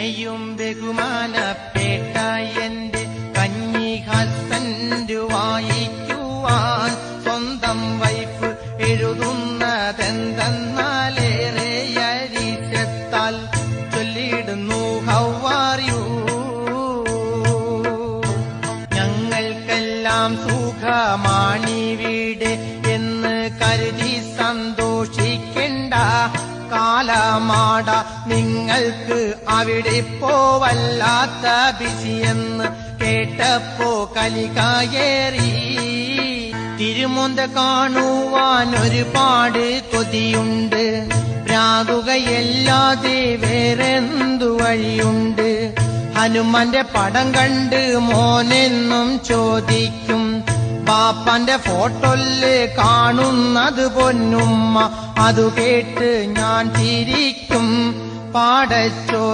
എന്നെയും ബഹുമാനപ്പെട്ട എന്റെ കഞ്ഞി ഹസ്ബൻഡ് വായിക്കുവാൻ സ്വന്തം വൈഫ് എഴുതുന്നതെന്തെന്നാലേറെ അരിശത്താൽ ചൊല്ലിടുന്നു ഹൗ ആർ യു. ഞങ്ങൾക്കെല്ലാം സുഖമാണിവിടെ എന്ന് കരുതി സന്തോഷിക്കണ്ട. കാലമാട നിങ്ങൾക്ക് അവിടെ പോവല്ലാത്ത ബിസിയെന്ന് കേട്ടപ്പോ കലികായേറി. തിരുമൊന്ത കാണുവാൻ ഒരുപാട് കൊതിയുണ്ട്, രാകുകയല്ലാതെ വേറെന്തു വഴിയുണ്ട്. ഹനുമാന്റെ പടം കണ്ട് മോനെന്നും ചോദിക്കും, പാപ്പന്റെ ഫോട്ടോല് കാണുന്നത് പൊന്നുമ്മ. അതു കേട്ട് ഞാൻ ചിരിക്കും. പാടച്ചോ